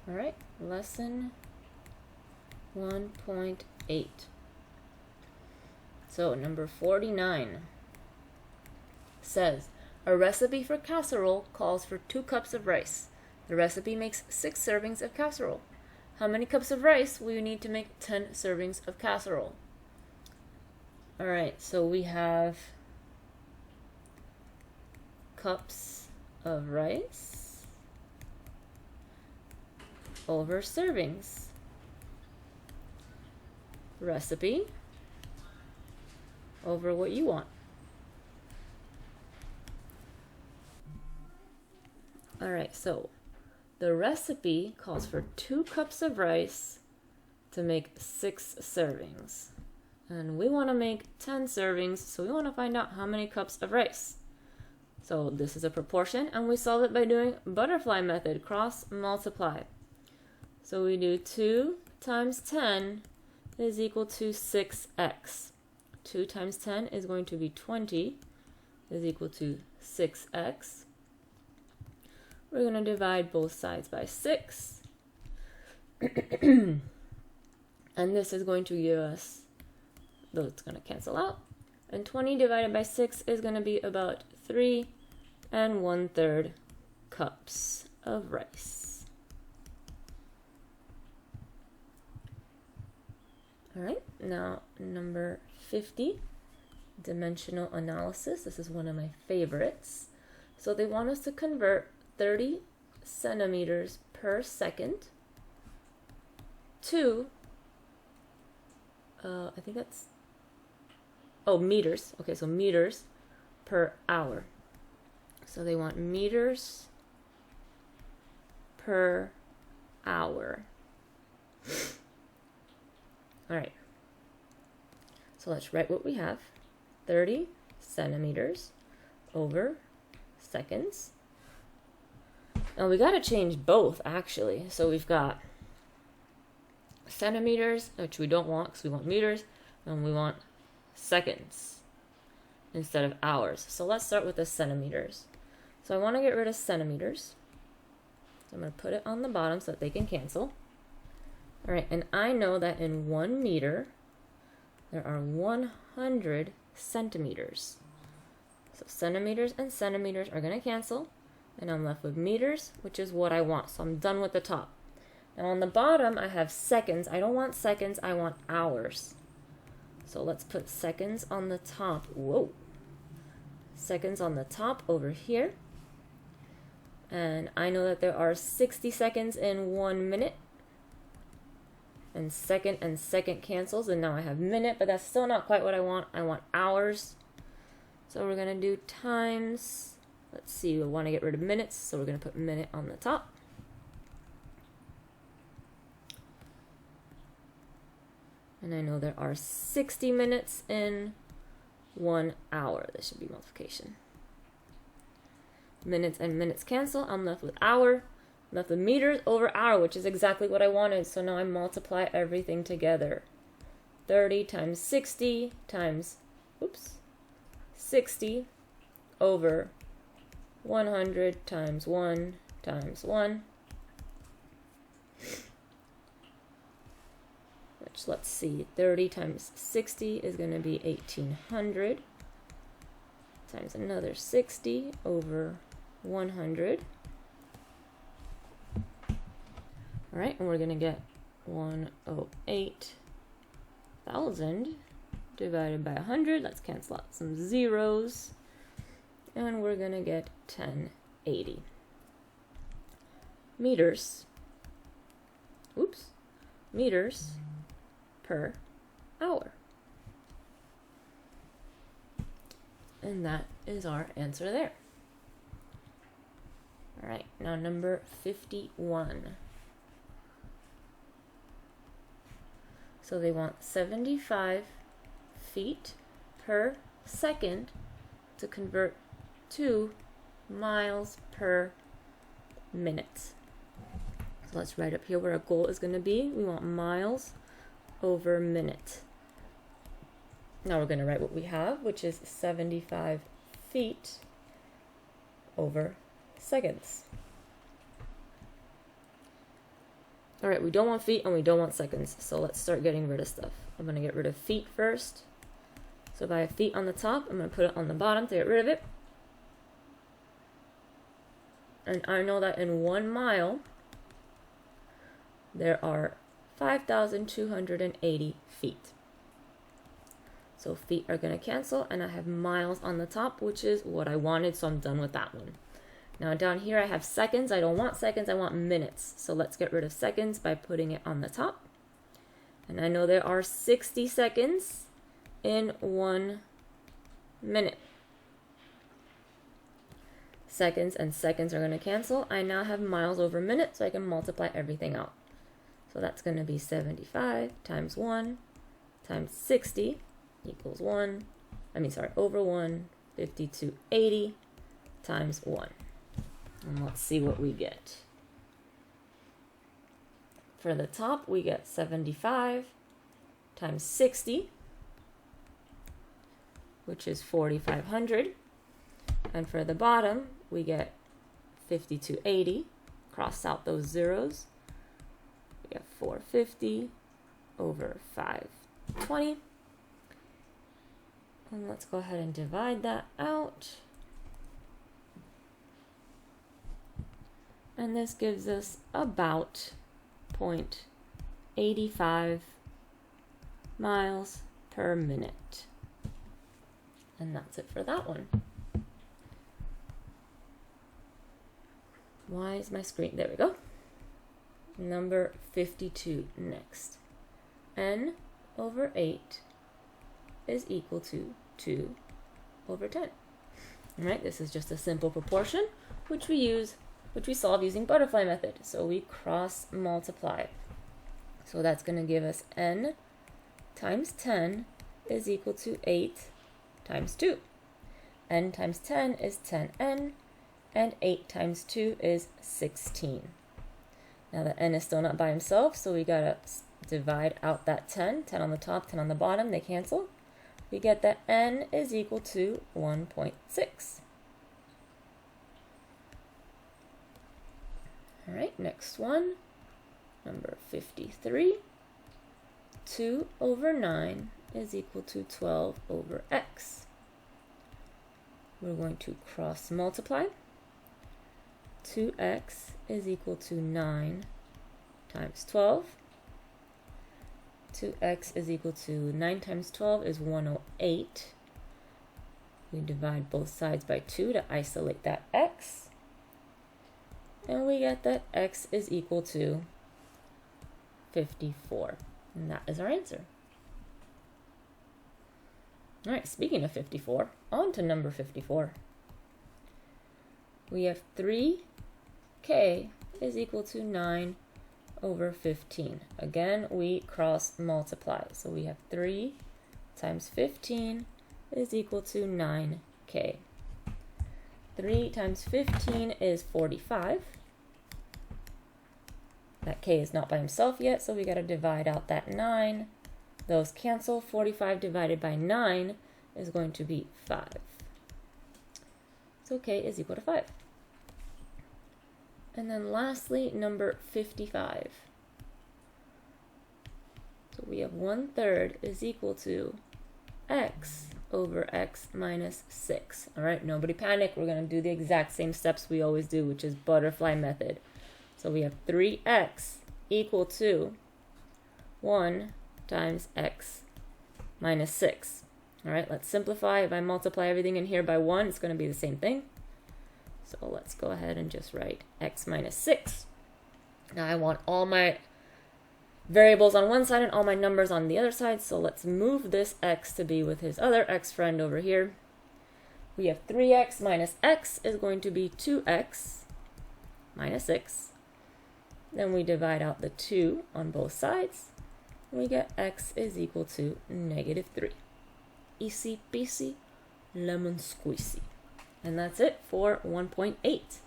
All right, lesson 1.8. So number 49 says, a recipe for casserole calls for 2 cups of rice. The recipe makes 6 servings of casserole. How many cups of rice will you need to make 10 servings of casserole? All right, so we have cups of rice over servings. Recipe over what you want. All right, so the recipe calls for 2 cups of rice to make 6 servings. And we want to make 10 servings, so we want to find out how many cups of rice. So this is a proportion, and we solve it by doing butterfly method, cross multiply. So we do 2 times 10 is equal to 6x. 2 times 10 is going to be 20, is equal to 6x. We're going to divide both sides by 6. And this is going to give us, though it's going to cancel out. And 20 divided by 6 is going to be about 3 1/3 cups of rice. All right, now number 50, dimensional analysis. This is one of my favorites. So they want us to convert 30 centimeters per second to, I think that's, meters. Okay, so meters per hour. So they want meters per hour. All right. So let's write what we have. 30 centimeters over seconds. Now we got to change both, actually. So we've got centimeters, which we don't want because we want meters, and we want seconds instead of hours. So let's start with the centimeters. So I want to get rid of centimeters. So I'm going to put it on the bottom so that they can cancel. All right, and I know that in 1 meter, there are 100 centimeters. So centimeters and centimeters are going to cancel, and I'm left with meters, which is what I want. So I'm done with the top. Now on the bottom, I have seconds. I don't want seconds, I want hours. So let's put seconds on the top. Whoa. Seconds on the top over here. And I know that there are 60 seconds in 1 minute. And second cancels, and now I have minute, but that's still not quite what I want. I want hours. So we're going to do times. Let's see, we want to get rid of minutes, so we're going to put minute on the top. And I know there are 60 minutes in 1 hour. This should be multiplication. Minutes and minutes cancel. I'm left with hour. I'm left with meters over hour, which is exactly what I wanted. So now I multiply everything together. 30 times 60 times, 60 over 100 times 1 times 1. Which, let's see, 30 times 60 is going to be 1800 times another 60 over 100. All right, and we're going to get 108,000 divided by 100. Let's cancel out some zeros. And we're going to get 1080 meters. Meters per hour. And that is our answer there. All right, now number 51. So they want 75 feet per second to convert to miles per minute. So let's write up here where our goal is going to be. We want miles over minute. Now we're going to write what we have, which is 75 feet over seconds. All right, we don't want feet and we don't want seconds. So let's start getting rid of stuff. I'm going to get rid of feet first. So if I have feet on the top, I'm going to put it on the bottom to get rid of it. And I know that in 1 mile, there are 5,280 feet. So feet are going to cancel, and I have miles on the top, which is what I wanted, so I'm done with that one. Now down here I have seconds. I don't want seconds, I want minutes. So let's get rid of seconds by putting it on the top. And I know there are 60 seconds in 1 minute. Seconds and seconds are going to cancel. I now have miles over minutes, so I can multiply everything out. So that's going to be 75 times 1 times 60 equals over 1, 5280 times 1. And let's see what we get. For the top, we get 75 times 60, which is 4,500. And for the bottom, we get 5280. Cross out those zeros. We have 450 over 520. And let's go ahead and divide that out. And this gives us about 0.85 miles per minute. And that's it for that one. Why is my screen? There we go. Number 52 next. N over 8 is equal to 2 over 10. All right, this is just a simple proportion, which we solve using butterfly method. So we cross multiply. So that's going to give us n times 10 is equal to 8 times 2. N times 10 is 10n, and 8 times 2 is 16. Now the n is still not by himself, so we got to divide out that 10. 10 on the top, 10 on the bottom, they cancel. We get that n is equal to 1.6. All right, next one, number 53. 2 over 9 is equal to 12 over x. We're going to cross multiply. 2x is equal to 9 times 12. 2x is equal to 9 times 12 is 108. We divide both sides by 2 to isolate that x. And we get that x is equal to 54. And that is our answer. All right, speaking of 54, on to number 54. We have 3k is equal to 9 over 15. Again, we cross multiply. So we have 3 times 15 is equal to 9k. 3 times 15 is 45. That k is not by himself yet, so we got to divide out that 9. Those cancel. 45 divided by 9 is going to be 5. So k is equal to 5. And then lastly, number 55. So we have 1/3 is equal to x over x minus 6. All right, nobody panic. We're going to do the exact same steps we always do, which is butterfly method. So we have 3x equal to 1 times x minus 6. All right, let's simplify. If I multiply everything in here by 1, it's going to be the same thing. So let's go ahead and just write x minus 6. Now I want all my variables on one side and all my numbers on the other side. So let's move this x to be with his other x friend over here. We have 3x minus x is going to be 2x minus 6. Then we divide out the 2 on both sides. And we get x is equal to -3. Easy peasy, lemon squeezy. And that's it for 1.8.